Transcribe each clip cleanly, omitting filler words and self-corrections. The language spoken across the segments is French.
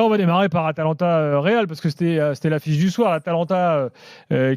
On va démarrer par Atalanta Real parce que c'était l'affiche du soir. L'Atalanta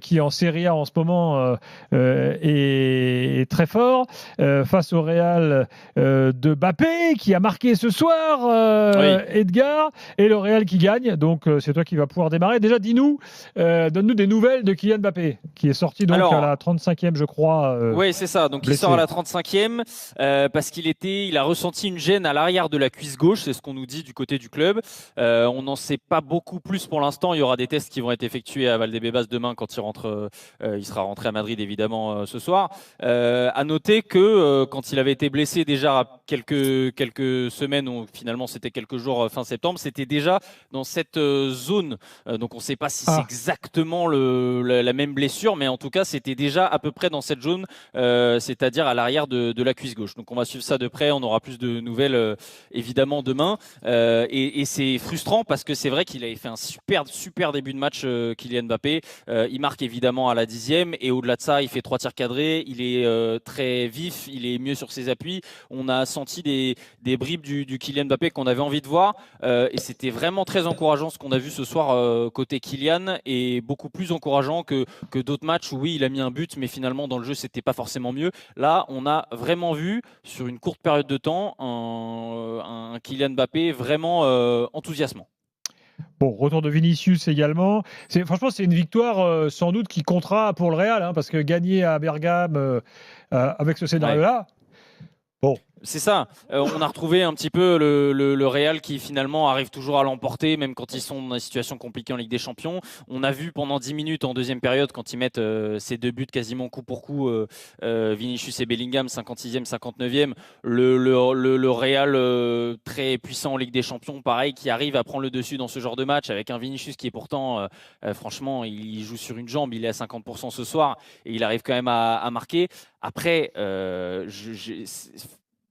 qui en Serie A en ce moment est très fort face au Real de Mbappé qui a marqué ce soir, Oui. Edgar, et le Real qui gagne. Donc c'est toi qui vas pouvoir démarrer. Déjà, donne-nous des nouvelles de Kylian Mbappé qui est sorti donc à Alors, la 35e, je crois, oui, c'est ça. Donc, il sort à blessé. la 35e parce il a ressenti une gêne à l'arrière de la cuisse gauche. C'est ce qu'on nous dit du côté du club. On n'en sait pas beaucoup plus pour l'instant. Il y aura des tests qui vont être effectués à Valdebebas demain quand il rentre. Il sera rentré à Madrid évidemment ce soir. À noter que quand il avait été blessé déjà quelques semaines, ou finalement c'était quelques jours fin septembre, c'était déjà dans cette zone. Donc, on ne sait pas si c'est Ah, exactement la même blessure, mais en tout cas, c'était déjà à peu près dans cette zone, c'est-à-dire à l'arrière de la cuisse gauche. Donc on va suivre ça de près, on aura plus de nouvelles évidemment demain. Et c'est frustrant parce que c'est vrai qu'il avait fait un super début de match, Kylian Mbappé. Il marque évidemment à la 10e et au-delà de ça, il fait 3 tirs cadrés, il est très vif, il est mieux sur ses appuis. On a senti des bribes du Kylian Mbappé qu'on avait envie de voir et c'était vraiment très encourageant ce qu'on a vu ce soir côté Kylian et beaucoup plus encourageant que d'autres matchs où oui, il a mis un but, mais finalement dans le jeu, c'était pas forcément mieux. Là, on a vraiment vu sur une courte période de temps un Kylian Mbappé vraiment enthousiasmant. bon, retour de Vinicius également. Franchement, c'est une victoire sans doute qui comptera pour le Real, hein, parce que gagner à Bergame avec ce Ouais. scénario-là, bon, C'est ça. On a retrouvé un petit peu le Real qui finalement arrive toujours à l'emporter, même quand ils sont dans des situations compliquées en Ligue des Champions. On a vu pendant 10 minutes en deuxième période, quand ils mettent ces deux buts quasiment coup pour coup, Vinicius et Bellingham, 56e, 59e, le Real très puissant en Ligue des Champions, pareil, qui arrive à prendre le dessus dans ce genre de match, avec un Vinicius qui est pourtant, franchement, il joue sur une jambe, il est à 50% ce soir, et il arrive quand même à marquer. Après,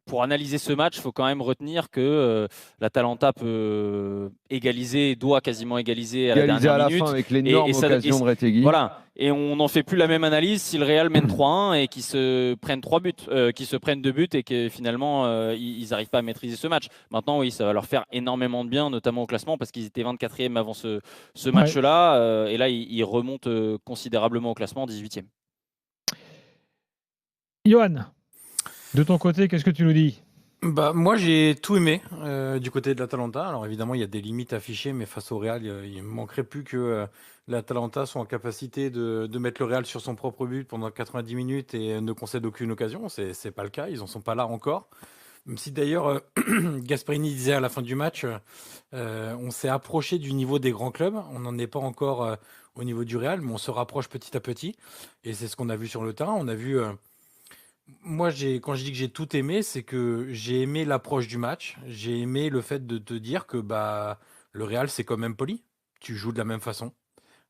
pour analyser ce match, il faut quand même retenir que l'Atalanta peut égaliser, doit quasiment égaliser à la Égalisé dernière à la fin minute. avec Et l'énorme ça, occasion de Retegui. voilà. Et on n'en fait plus la même analyse si le Real mène 3-1 et qu'ils se prennent 3 buts, qu'ils se prennent 2 buts et que finalement ils n'arrivent pas à maîtriser ce match. Maintenant, oui, ça va leur faire énormément de bien, notamment au classement, parce qu'ils étaient 24e avant ce ouais. match-là. Et là, ils remontent considérablement au classement, 18e. Johan, de ton côté, qu'est-ce que tu nous dis? Bah, moi, j'ai tout aimé du côté de l'Atalanta. Alors évidemment, il y a des limites affichées, mais face au Real, il ne manquerait plus que l'Atalanta soit en capacité de mettre le Real sur son propre but pendant 90 minutes et ne concède aucune occasion. C'est pas le cas, ils en sont pas là encore. Même si d'ailleurs, Gasperini disait à la fin du match, on s'est approché du niveau des grands clubs. On n'en est pas encore au niveau du Real, mais on se rapproche petit à petit. Et c'est ce qu'on a vu sur le terrain. On a vu... Moi, quand je dis que j'ai tout aimé, c'est que j'ai aimé l'approche du match. J'ai aimé le fait de te dire que bah, le Real, c'est quand même poli. Tu joues de la même façon.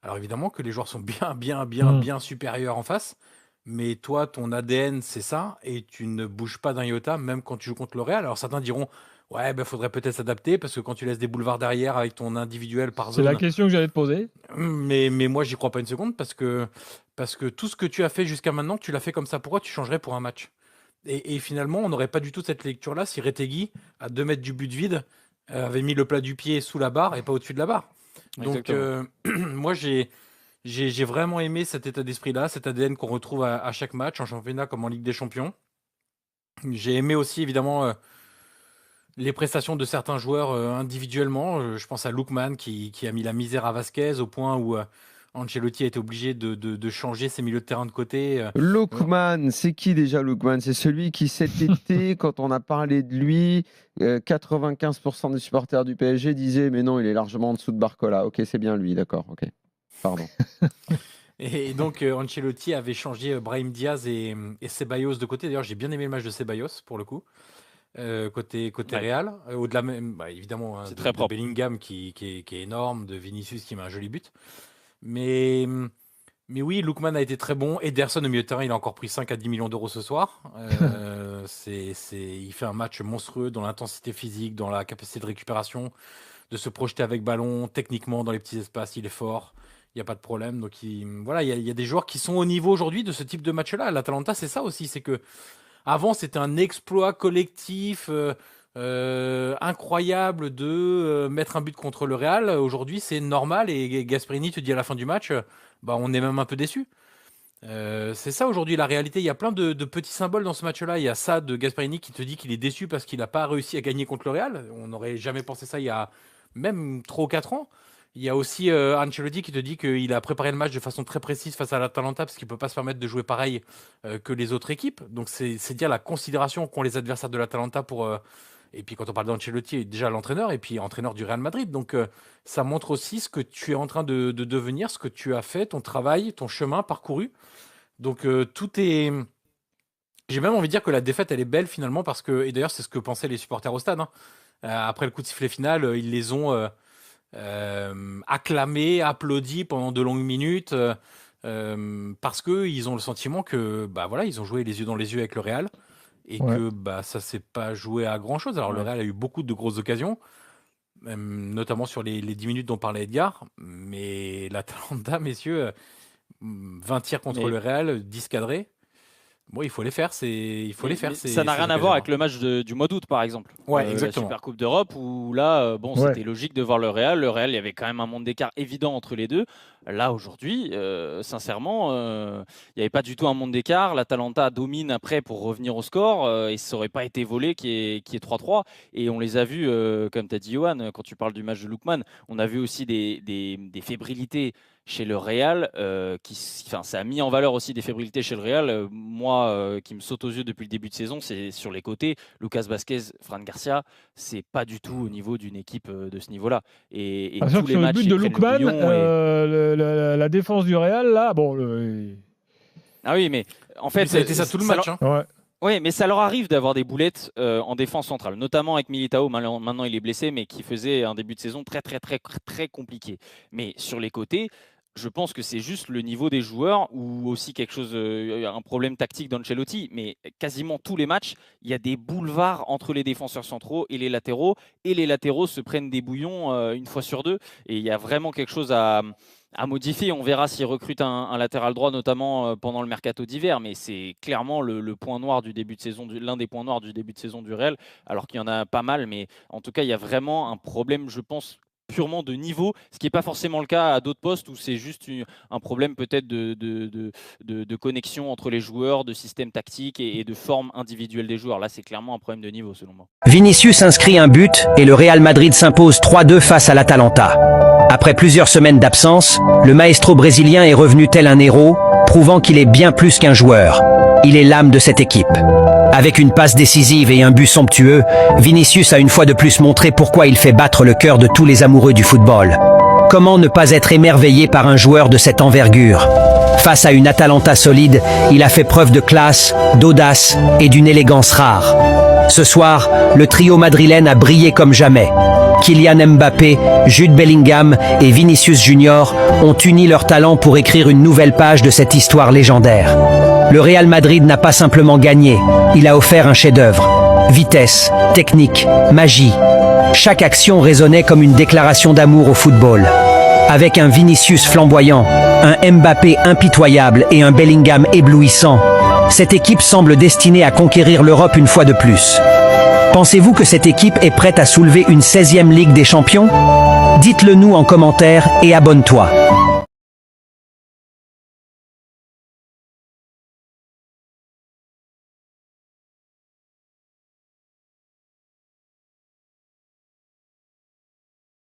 Alors évidemment que les joueurs sont Hmm. bien supérieurs en face. Mais toi, ton ADN, c'est ça. Et tu ne bouges pas d'un iota, même quand tu joues contre le Real. Alors certains diront, ouais, ben, faudrait peut-être s'adapter parce que quand tu laisses des boulevards derrière avec ton individuel par C'est la zone, question que j'allais te poser. mais moi, j'y crois pas une seconde parce que tout ce que tu as fait jusqu'à maintenant, tu l'as fait comme ça. Pourquoi tu changerais pour un match? Et finalement, on n'aurait pas du tout cette lecture-là si Retegui, à 2 mètres du but vide, avait mis le plat du pied sous la barre et pas au-dessus de la barre. Donc, Exactement. moi, j'ai vraiment aimé cet état d'esprit-là, cet ADN qu'on retrouve à chaque match, en championnat comme en Ligue des Champions. J'ai aimé aussi, évidemment, les prestations de certains joueurs individuellement. Je pense à Lookman qui a mis la misère à Vasquez au point où Ancelotti a été obligé de changer ses milieux de terrain de côté. Euh, Lookman, c'est qui déjà Lookman? C'est celui qui cet été, quand on a parlé de lui, 95% des supporters du PSG disaient mais non, il est largement en dessous de Barcola. Ok, c'est bien lui, d'accord, ok. Pardon. et donc Ancelotti avait changé Brahim Diaz et Ceballos de côté. D'ailleurs, j'ai bien aimé le match de Ceballos pour le coup. Côté Ouais, Real, au-delà même, bah, évidemment hein, c'est très de propre. Bellingham qui est énorme, de Vinicius qui met un joli but. Mais, mais oui, Lookman a été très bon. Ederson au milieu de terrain, il a encore pris 5 à 10 millions d'euros ce soir. Il fait un match monstrueux dans l'intensité physique, dans la capacité de récupération, de se projeter avec ballon, techniquement dans les petits espaces, il est fort. Il n'y a pas de problème. Donc voilà, il y a des joueurs qui sont au niveau aujourd'hui de ce type de match-là. L'Atalanta, c'est ça aussi, c'est que avant, c'était un exploit collectif. incroyable de mettre un but contre le Real. Aujourd'hui, c'est normal et Gasperini te dit à la fin du match, on est même un peu déçu. C'est ça aujourd'hui la réalité. Il y a plein de petits symboles dans ce match-là. Il y a ça de Gasperini qui te dit qu'il est déçu parce qu'il n'a pas réussi à gagner contre le Real. On n'aurait jamais pensé ça il y a même 3 ou 4 ans. Il y a aussi Ancelotti qui te dit qu'il a préparé le match de façon très précise face à l'Atalanta parce qu'il ne peut pas se permettre de jouer pareil que les autres équipes. Donc c'est dire la considération qu'ont les adversaires de l'Atalanta pour... et puis quand on parle d'Ancelotti, déjà l'entraîneur et puis entraîneur du Real Madrid. Donc ça montre aussi ce que tu es en train de devenir, ce que tu as fait, ton travail, ton chemin parcouru. Donc tout est... J'ai même envie de dire que la défaite, elle est belle finalement parce que... Et d'ailleurs, c'est ce que pensaient les supporters au stade. Après le coup de sifflet final, ils les ont... acclamés, applaudis pendant de longues minutes parce qu'ils ont le sentiment que ils ont joué les yeux dans les yeux avec le Real et que ça s'est pas joué à grand chose. Alors le Real a eu beaucoup de grosses occasions, notamment sur les 10 minutes dont parlait Edgar, mais l'Atalanta, messieurs, 20 tirs contre le Real, 10 cadrés. Bon, il faut les faire. Ça n'a rien à voir avec le match du mois d'août, par exemple. Ouais, exactement. La Super Coupe d'Europe, où là, c'était logique de voir le Real. Le Real, il y avait quand même un monde d'écart évident entre les deux. Là, aujourd'hui, sincèrement, il n'y avait pas du tout un monde d'écart. L'Atalanta domine après pour revenir au score et ça n'aurait pas été volé qui est 3-3. Et on les a vus, comme tu as dit, Johan, quand tu parles du match de Lookman, on a vu aussi des fébrilités chez le Real, ça a mis en valeur aussi des fébrilités chez le Real. Moi, qui me saute aux yeux depuis le début de saison, c'est sur les côtés. Lucas Vazquez, Fran Garcia, c'est pas du tout au niveau d'une équipe de ce niveau-là. Et tous les sur matchs, le but de Lookman, la défense du Real, là, Ah oui, mais en fait, ça a été ça tout le match. Oui, mais ça leur arrive d'avoir des boulettes en défense centrale, notamment avec Militao. Maintenant, il est blessé, mais qui faisait un début de saison très, très, très, très compliqué. Mais sur les côtés, je pense que c'est juste le niveau des joueurs ou aussi quelque chose, un problème tactique d'Ancelotti. Mais quasiment tous les matchs, il y a des boulevards entre les défenseurs centraux et les latéraux. Et les latéraux se prennent des bouillons une fois sur deux. Et il y a vraiment quelque chose à modifier. On verra s'il recrute un latéral droit, notamment pendant le mercato d'hiver. Mais c'est clairement le point noir du début de saison, l'un des points noirs du début de saison du Real, alors qu'il y en a pas mal. Mais en tout cas, il y a vraiment un problème, je pense, purement de niveau, ce qui n'est pas forcément le cas à d'autres postes où c'est juste un problème peut-être de connexion entre les joueurs, de système tactique et de forme individuelle des joueurs. Là, c'est clairement un problème de niveau selon moi. Vinicius inscrit un but et le Real Madrid s'impose 3-2 face à l'Atalanta. Après plusieurs semaines d'absence, le maestro brésilien est revenu tel un héros, prouvant qu'il est bien plus qu'un joueur. Il est l'âme de cette équipe. Avec une passe décisive et un but somptueux, Vinicius a une fois de plus montré pourquoi il fait battre le cœur de tous les amoureux du football. Comment ne pas être émerveillé par un joueur de cette envergure ? Face à une Atalanta solide, il a fait preuve de classe, d'audace et d'une élégance rare. Ce soir, le trio madrilène a brillé comme jamais. Kylian Mbappé, Jude Bellingham et Vinicius Junior ont uni leurs talents pour écrire une nouvelle page de cette histoire légendaire. Le Real Madrid n'a pas simplement gagné, il a offert un chef-d'œuvre. Vitesse, technique, magie. Chaque action résonnait comme une déclaration d'amour au football. Avec un Vinicius flamboyant, un Mbappé impitoyable et un Bellingham éblouissant, cette équipe semble destinée à conquérir l'Europe une fois de plus. Pensez-vous que cette équipe est prête à soulever une 16e Ligue des Champions ? Dites-le nous en commentaire et abonne-toi.